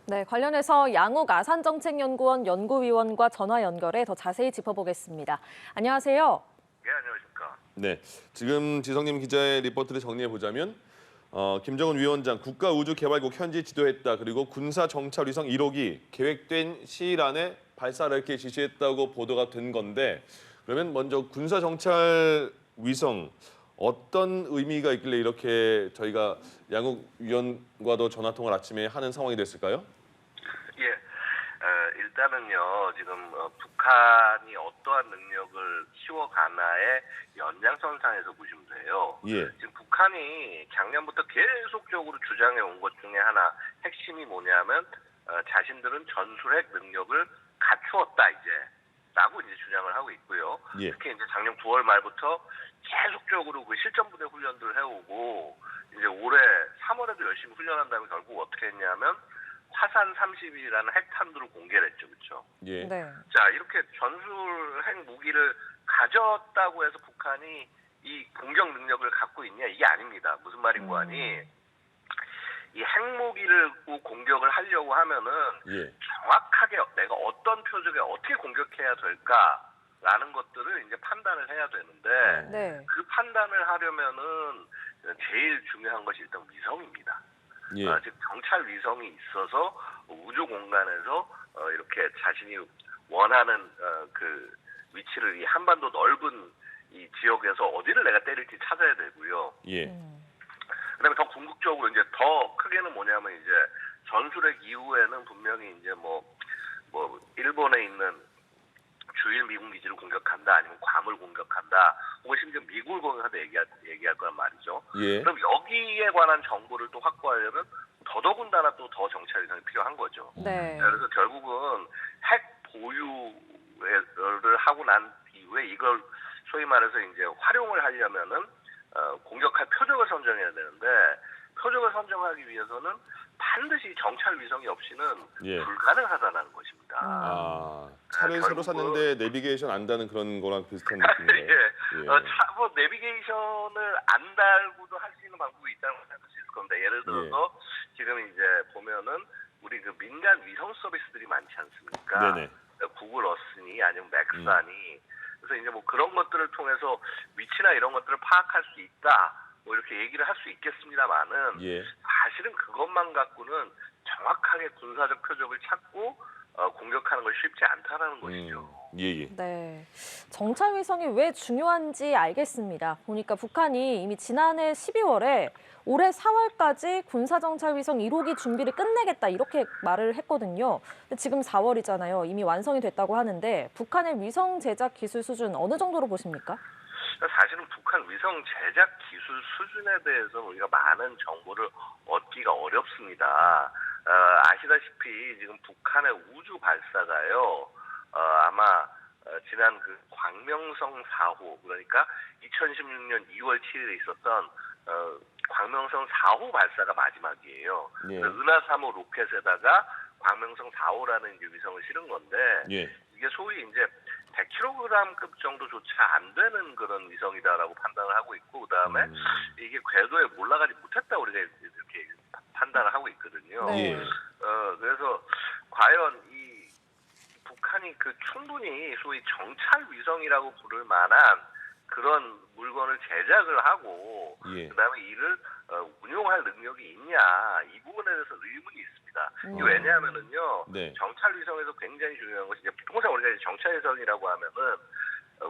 네, 관련해서 양욱 아산정책연구원 연구위원과 전화 연결해 더 자세히 짚어보겠습니다. 안녕하세요. 예, 안녕하십니까. 네, 지금 지성님 기자의 리포트를 정리해 보자면 김정은 위원장 국가우주개발국 현지 지도했다. 그리고 군사정찰위성 1호기 계획된 시일 안에 발사를 이렇게 지시했다고 보도가 된 건데 그러면 먼저 군사정찰위성 어떤 의미가 있길래 이렇게 저희가 양욱 위원과도 전화 통화를 아침에 하는 상황이 됐을까요? 예, 일단은요, 지금 북한이 어떠한 능력을 키워가나의 연장선상에서 보시면 돼요. 예. 지금 북한이 작년부터 계속적으로 주장해 온 것 중에 하나 핵심이 뭐냐면 자신들은 전술핵 능력을 갖추었다 라고 이제 주장을 하고 있고요. 예. 특히 이제 작년 9월 말부터 계속적으로 그 실전부대 훈련들을 해오고 이제 올해 3월에도 열심히 훈련한 다음에 결국 어떻게 했냐면 화산 30이라는 핵탄두를 공개를 했죠, 그렇죠? 예. 네. 자, 이렇게 전술 핵 무기를 가졌다고 해서 북한이 이 공격 능력을 갖고 있냐? 이게 아닙니다. 무슨 말인고 하니 이 핵무기를 공격을 하려고 하면은 예. 정확하게 내가 어떤 표적에 어떻게 공격해야 될까라는 것들을 이제 판단을 해야 되는데 네. 그 판단을 하려면은 제일 중요한 것이 일단 위성입니다. 예. 즉 정찰 위성이 있어서 우주 공간에서 이렇게 자신이 원하는 그 위치를 이 한반도 넓은 이 지역에서 어디를 내가 때릴지 찾아야 되고요. 예. 그다음에 더 궁극적으로 이제 더 크게는 뭐냐면 이제 전술핵 이후에는 분명히 이제 뭐 일본에 있는 주일 미군 기지를 공격한다, 아니면 괌을 공격한다, 혹은 심지어 미국을 공격한다 얘기할 거란 말이죠. 예. 그럼 여기에 관한 정보를 또 확보하려면 더더군다나 또 더 정찰 위성이 필요한 거죠. 네. 그래서 결국은 핵 보유를 하고 난 이후에 이걸 소위 말해서 이제 활용을 하려면은 공격할 표적을 선정해야 되는데 표적을 선정하기 위해서는 반드시 정찰 위성이 없이는 예. 불가능하다는 것입니다. 아, 차를 새로 결국은- 샀는데 내비게이션 안다는 그런 거랑 비슷한 느낌이네요. 예. 예. 뭐 내비게이션을 안 달고도 할 수 있는 방법이 있다는 걸 생각할 수 있을 건데 예를 들어서 지금 이제 보면은 우리 그 민간 위성 서비스들이 많지 않습니까? 네네. 구글 어스니 아니면 맥사니 그래서 이제 뭐 그런 것들을 통해서 위치나 이런 것들을 파악할 수 있다. 뭐 이렇게 얘기를 할 수 있겠습니다만은 예. 사실은 그것만 갖고는 정확하게 군사적 표적을 찾고 공격하는 것이 쉽지 않다라는 것이죠. 예. 네. 정찰 위성이 왜 중요한지 알겠습니다. 보니까 북한이 이미 지난해 12월에 올해 4월까지 군사정찰 위성 1호기 준비를 끝내겠다 이렇게 말을 했거든요. 근데 지금 4월이잖아요. 이미 완성이 됐다고 하는데 북한의 위성 제작 기술 수준 어느 정도로 보십니까? 사실은 북한 위성 제작 기술 수준에 대해서 우리가 많은 정보를 얻기가 어렵습니다. 아시다시피 지금 북한의 우주 발사가요, 아마 지난 그 광명성 4호 그러니까 2016년 2월 7일에 있었던 광명성 4호 발사가 마지막이에요. 예. 은하 3호 로켓에다가 광명성 4호라는 이제 위성을 실은 건데 예. 이게 소위 이제 100kg급 정도조차 안 되는 그런 위성이다라고 판단을 하고 있고 그다음에 이게 궤도에 올라가지 못했다 우리가 이렇게 판단을 하고 있거든요. 네. 예. 그래서 과연 이 북한이 그 충분히 소위 정찰 위성이라고 부를 만한 그런 물건을 제작을 하고 예. 그다음에 이를 운용할 능력이 있냐 이 부분에 대해서 의문이 있습니다. 이게 왜냐하면은요 네. 정찰 위성에서 굉장히 중요한 것이 이제 통상 우리가 이제 정찰 위성이라고 하면은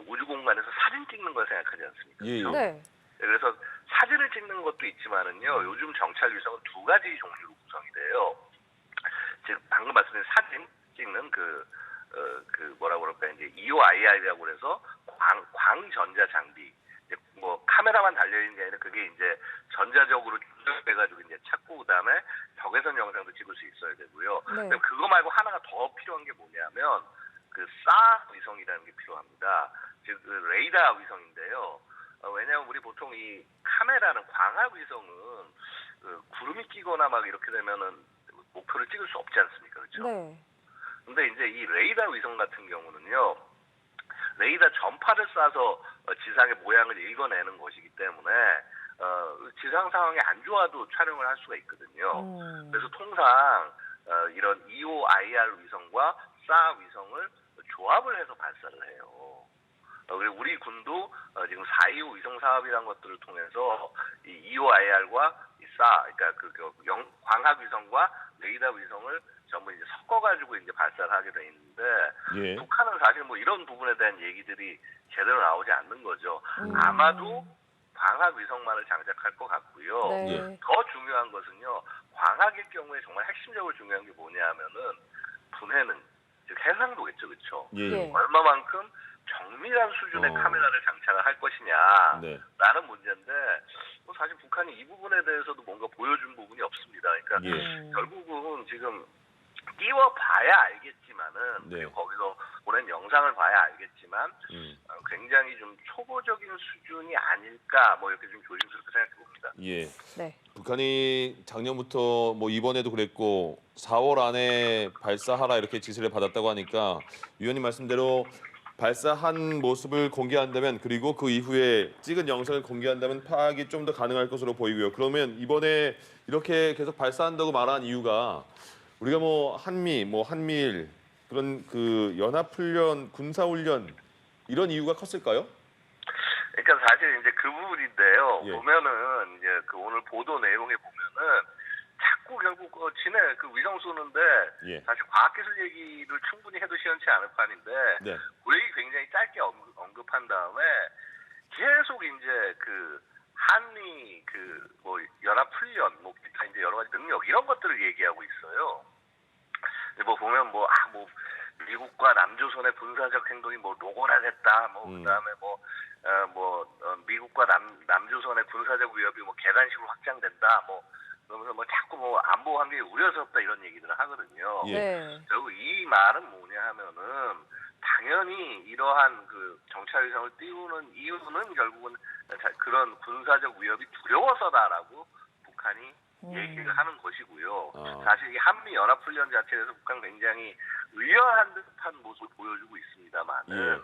우주 공간에서 사진 찍는 걸 생각하지 않습니까? 예. 그렇죠? 네. 그래서 사진을 찍는 것도 있지만은요 요즘 정찰 위성은 두 가지 종류로 구성이 돼요. 즉 방금 말씀드린 사진 찍는 그 뭐라고 그럴까 이제 EOIR이라고 그래서 광전자 장비 이제 뭐 카메라만 달려 있는 게 아니라 그게 이제 전자적으로 조작돼가지고 이제 찾고 그다음에 적외선 영상도 찍을 수 있어야 되고요. 네. 그거 말고 하나가 더 필요한 게 뭐냐면 그 사 위성이라는 게 필요합니다. 즉 그 레이더 위성인데요. 왜냐하면 우리 보통 이 카메라는 광학 위성은 구름이 끼거나 막 이렇게 되면은 목표를 찍을 수 없지 않습니까, 그렇죠? 네. 근데 이제 이 레이더 위성 같은 경우는요, 레이더 전파를 쏴서 지상의 모양을 읽어내는 것이기 때문에 지상 상황이 안 좋아도 촬영을 할 수가 있거든요. 그래서 통상 이런 EOIR 위성과 SA 위성을 조합을 해서 발사를 해요. 그리고 우리 군도 지금 425 위성 사업이라는 것들을 통해서 이 EOIR과 이 SA, 그러니까 광학 위성과 레이더 위성을 전부 이제 섞어가지고 이제 발사를 하게 돼 있는데 예. 북한은 사실 뭐 이런 부분에 대한 얘기들이 제대로 나오지 않는 거죠. 아마도 광학 위성만을 장착할 것 같고요. 네. 예. 더 중요한 것은요. 광학일 경우에 정말 핵심적으로 중요한 게 뭐냐면은 분해는 즉 해상도겠죠, 그렇죠? 예. 예. 얼마만큼 정밀한 수준의 어. 카메라를 장착을 할 것이냐라는 네. 문제인데 뭐 사실 북한이 이 부분에 대해서도 뭔가 보여준 부분이 없습니다. 그러니까 예. 결국은 지금 띄워봐야 알겠지만은 네. 그리고 거기서 보낸 영상을 봐야 알겠지만 음. 굉장히 좀 초보적인 수준이 아닐까 뭐 이렇게 좀 조심스럽게 생각해 봅니다. 예. 네. 북한이 작년부터 뭐 이번에도 그랬고 4월 안에 발사하라 이렇게 지시를 받았다고 하니까 위원님 말씀대로 발사한 모습을 공개한다면 그리고 그 이후에 찍은 영상을 공개한다면 파악이 좀 더 가능할 것으로 보이고요. 그러면 이번에 이렇게 계속 발사한다고 말한 이유가 우리가 뭐 한미일 그런 그 연합훈련, 군사훈련 이런 이유가 컸을까요? 그러니까 사실 이제 그 부분인데요. 예. 보면은 이제 그 오늘 보도 내용에 보면은 자꾸 결국 진해 그 위성 쏘는데 예. 사실 과학기술 얘기를 충분히 해도 시원치 않을 판인데 네. 그 얘기 굉장히 짧게 언급한 다음에 계속 이제 그 한미 그 뭐 연합 훈련 뭐 기타 이제 여러 가지 능력 이런 것들을 얘기하고 있어요. 뭐 보면 뭐 미국과 남조선의 군사적 행동이 뭐 노골화됐다. 뭐 그다음에 미국과 남조선의 군사적 위협이 뭐 계단식으로 확장된다. 뭐 그러면서 뭐 자꾸 뭐 안보 환경이 우려스럽다 이런 얘기들을 하거든요. 예. 네. 결국 이 말은 뭐냐 하면은 당연히 이러한 그 정찰 위성을 띄우는 이유는 결국은 그런 군사적 위협이 두려워서다라고 북한이 얘기를 하는 것이고요. 사실 이 한미 연합 훈련 자체에서 북한 굉장히 의연한 듯한 모습을 보여주고 있습니다만은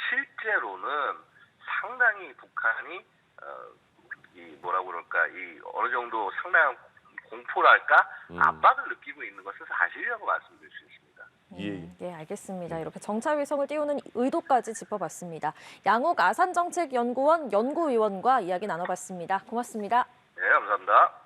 실제로는 상당히 북한이 이 뭐라고 그럴까 이 어느 정도 상당한 공포랄까 압박을 느끼고 있는 것은 사실이라고 말씀드릴 수 있습니다. 예, 알겠습니다. 이렇게 정찰 위성을 띄우는 의도까지 짚어봤습니다. 양욱 아산정책연구원 연구위원과 이야기 나눠봤습니다. 고맙습니다. 네, 감사합니다.